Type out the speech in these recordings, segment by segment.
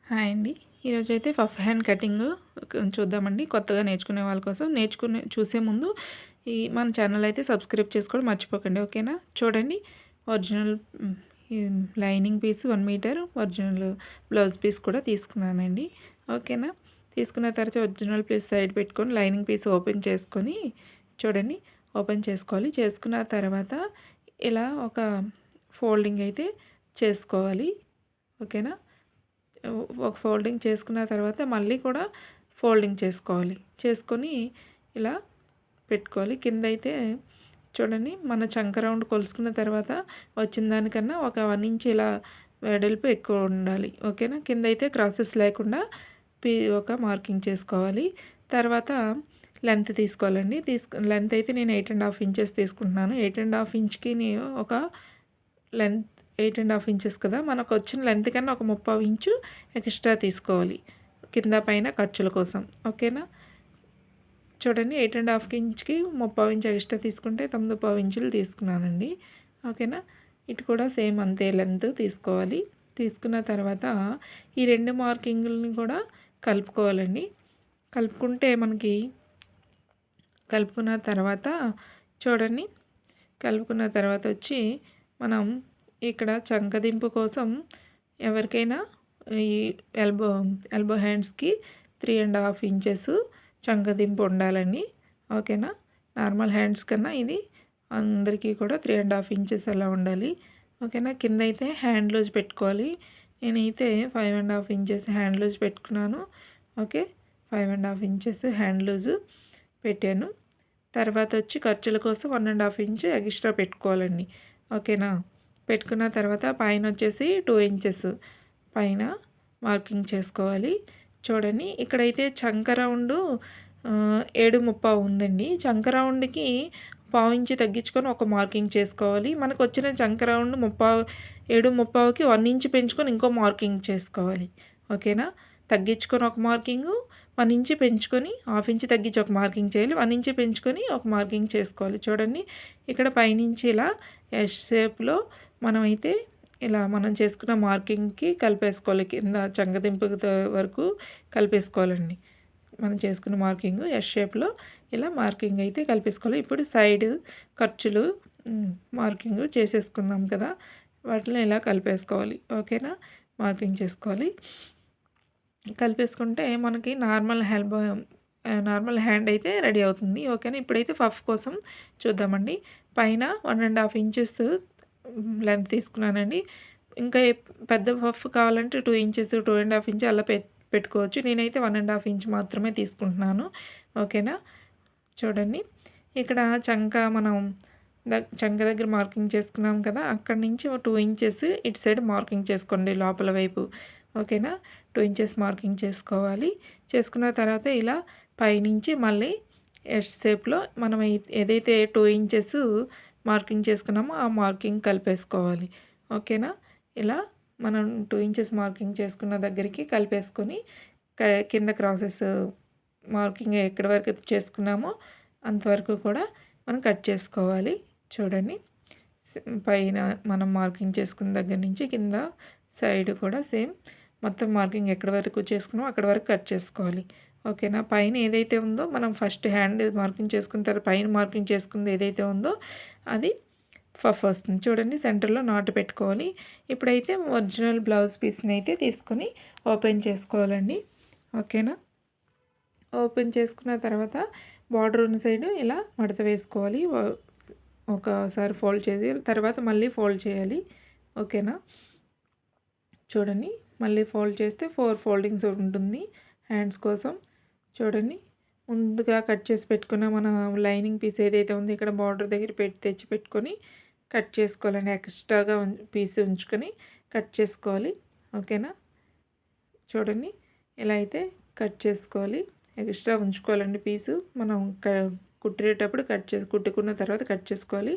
Hi అండి. ఈరోజైతే puff hand cutting చూద్దామండి. కొత్తగా నేర్చుకునే వాళ్ళ కోసం. చూసే ముందు మన ఛానల్ అయితే సబ్స్క్రైబ్ చేసుకోవడం మర్చిపోకండి. ఓకేనా? చూడండి, ఒరిజినల్ ఈ lining piece 1 metre, original blouse piece కూడా తీసుకున్నానండి. ఓకేనా? తీసుకున్న తర్వాత ఒరిజినల్ పీస్ సైడ్ పెట్టుకొని లైనింగ్ పీస్ ఓపెన్ చేసుకొని చూడండి, ఓపెన్ చేసుకోవాలి. చేసుకున్న తర్వాత ఇలా ఒక ఫోల్డింగ్ అయితే చేసుకోవాలి. ఓకేనా? ఒక ఫోల్డింగ్ చేసుకున్న తర్వాత మళ్ళీ కూడా ఫోల్డింగ్ చేసుకొని ఇలా పెట్టుకోవాలి. కింద అయితే చూడండి, మన చంక రౌండ్ కొలుసుకున్న తర్వాత వచ్చిన దానికన్నా ఒక 1 ఇంచ్ ఇలా వెడల్పు ఎక్కువ ఉండాలి. ఓకేనా? కింద అయితే క్రాసెస్ లేకుండా ఒక మార్కింగ్ చేసుకోవాలి. తర్వాత లెంత్ తీసుకోవాలండి. లెంత్ అయితే నేను 8.5 ఇంచెస్ తీసుకుంటున్నాను. 8.5 ఇంచ్కి ఒక లెంత్ 8.5 ఇంచెస్ కదా, మనకు వచ్చిన లెంత్ కన్నా ఒక 30 ఇంచు ఎక్స్ట్రా తీసుకోవాలి కింద పైన ఖర్చుల కోసం. ఓకేనా? చూడండి, 8.5 ఇంచ్కి 30 ఇంచు ఎక్స్ట్రా తీసుకుంటే 9.5 ఇంచులు తీసుకున్నానండి. ఓకేనా? ఇటు కూడా సేమ్ అంతే లెంత్ తీసుకోవాలి. తీసుకున్న తర్వాత ఈ 2 మార్కింగ్లని కూడా కలుపుకోవాలండి. కలుపుకున్న తర్వాత చూడండి, కలుపుకున్న తర్వాత వచ్చి మనం ఇక్కడ చంకదింపు కోసం ఎవరికైనా ఈ ఎల్బో హ్యాండ్స్కి 3.5 ఇంచెస్ చంకదింపు ఉండాలండి. ఓకేనా? నార్మల్ హ్యాండ్స్ కన్నా ఇది అందరికీ కూడా 3.5 ఇంచెస్ అలా ఉండాలి. ఓకేనా? కింద అయితే హ్యాండ్ లూజ్ పెట్టుకోవాలి. నేనైతే 5.5 ఇంచెస్ హ్యాండ్ లూజ్ పెట్టుకున్నాను. ఓకే, 5.5 ఇంచెస్ హ్యాండ్ లూజు పెట్టాను. తర్వాత వచ్చి ఖర్చుల కోసం 1.5 ఇంచు ఎక్స్ట్రా పెట్టుకోవాలండి. ఓకేనా? పెట్టుకున్న తర్వాత పైన వచ్చేసి 2 ఇంచెస్ పైన మార్కింగ్ చేసుకోవాలి. చూడండి, ఇక్కడైతే చంక రౌండ్ 7.5 ఉందండి. చంక రౌండ్కి 1/4 ఇంచు తగ్గించుకొని ఒక మార్కింగ్ చేసుకోవాలి. మనకు వచ్చిన చంక రౌండ్ 7.5కి 1 ఇంచు పెంచుకొని ఇంకో మార్కింగ్ చేసుకోవాలి. ఓకేనా? తగ్గించుకొని ఒక మార్కింగు, 1 ఇంచు పెంచుకొని 1/2 ఇంచు తగ్గించి ఒక మార్కింగ్ చేయాలి. 1 ఇంచు పెంచుకొని ఒక మార్కింగ్ చేసుకోవాలి. చూడండి, ఇక్కడ పైనుంచి ఇలా ఎస్ షేప్లో మనమైతే ఇలా మనం చేసుకున్న మార్కింగ్కి కలిపేసుకోవాలి. కింద చంకదింపు వరకు కలిపేసుకోవాలండి. మనం చేసుకున్న మార్కింగ్ ఎస్ షేప్లో ఇలా మార్కింగ్ అయితే కలిపేసుకోవాలి. ఇప్పుడు సైడ్ ఖర్చులు మార్కింగ్ చేసేసుకున్నాం కదా, వాటిని ఇలా కలిపేసుకోవాలి. ఓకేనా? మార్కింగ్ చేసుకోవాలి. కలిపేసుకుంటే మనకి నార్మల్ హ్యాండ్ అయితే రెడీ అవుతుంది. ఓకేనా? ఇప్పుడైతే పఫ్ కోసం చూద్దామండి. పైన 1.5 ఇంచెస్ లెంత్ తీసుకున్నానండి. ఇంకా పెద్ద పఫ్ కావాలంటే 2 ఇంచెస్, 2.5 ఇంచ్ అలా పెట్టుకోవచ్చు. నేనైతే 1.5 ఇంచ్ మాత్రమే తీసుకుంటున్నాను. ఓకేనా? చూడండి, ఇక్కడ మనం చంక దగ్గర మార్కింగ్ చేసుకున్నాం కదా, అక్కడి నుంచి 2 ఇంచెస్ ఇటు సైడ్ మార్కింగ్ చేసుకోండి లోపల వైపు. ఓకేనా? 2 ఇంచెస్ మార్కింగ్ చేసుకోవాలి. చేసుకున్న తర్వాత ఇలా పైనుంచి మళ్ళీ ఎస్ షేప్లో మనం ఏదైతే 2 ఇంచెస్ మార్కింగ్ చేసుకున్నామో ఆ మార్కింగ్ కలిపేసుకోవాలి. ఓకేనా? ఇలా మనం 2 ఇంచెస్ మార్కింగ్ చేసుకున్న దగ్గరికి కలిపేసుకొని కింద క్రాసెస్ మార్కింగ్ ఎక్కడి వరకు చేసుకున్నామో అంతవరకు కూడా మనం కట్ చేసుకోవాలి. చూడండి, పైన మనం మార్కింగ్ చేసుకున్న దగ్గర నుంచి కింద సైడ్ కూడా సేమ్ మొత్తం మార్కింగ్ ఎక్కడి వరకు చేసుకున్నామో అక్కడ వరకు కట్ చేసుకోవాలి. ఓకేనా? పైన ఏదైతే ఉందో మనం ఫస్ట్ హ్యాండ్ మార్కింగ్ చేసుకున్న తర్వాత పైన మార్కింగ్ చేసుకుంది ఏదైతే ఉందో అది పఫ్ వస్తుంది. చూడండి, సెంటర్లో నాటు పెట్టుకోవాలి. ఇప్పుడైతే ఒరిజినల్ బ్లౌజ్ పీస్ని అయితే తీసుకొని ఓపెన్ చేసుకోవాలండి. ఓకేనా? ఓపెన్ చేసుకున్న తర్వాత బార్డర్ ఉన్న సైడ్ ఇలా మడత వేసుకోవాలి. ఒకసారి ఫోల్డ్ చేసి తర్వాత మళ్ళీ ఫోల్డ్ చేయాలి. ఓకేనా? చూడండి, మళ్ళీ ఫోల్డ్ చేస్తే 4 ఫోల్డింగ్స్ ఉంటుంది హ్యాండ్స్ కోసం. చూడండి, ముందుగా కట్ చేసి పెట్టుకున్న మన లైనింగ్ పీస్ ఏదైతే ఉందో ఇక్కడ బార్డర్ దగ్గర తెచ్చి పెట్టుకొని కట్ చేసుకోవాలండి. ఎక్స్ట్రాగా పీస్ ఉంచుకొని కట్ చేసుకోవాలి. ఓకేనా? చూడండి, ఇలా అయితే కట్ చేసుకోవాలి. ఎక్స్ట్రా ఉంచుకోవాలండి పీసు. మనం కుట్టేటప్పుడు కుట్టుకున్న తర్వాత కట్ చేసుకోవాలి.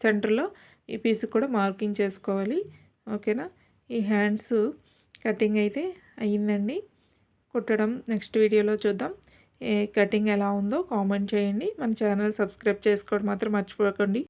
సెంటర్లో ఈ పీస్ కూడా మార్కింగ్ చేసుకోవాలి. ఓకేనా? ఈ హ్యాండ్స్ కటింగ్ అయితే అయ్యిందండి. కుట్టడం నెక్స్ట్ వీడియోలో చూద్దాం. కటింగ్ ఎలా ఉందో కామెంట్ చేయండి. మన ఛానల్ సబ్స్క్రైబ్ చేసుకోవడం మాత్రం మర్చిపోకండి.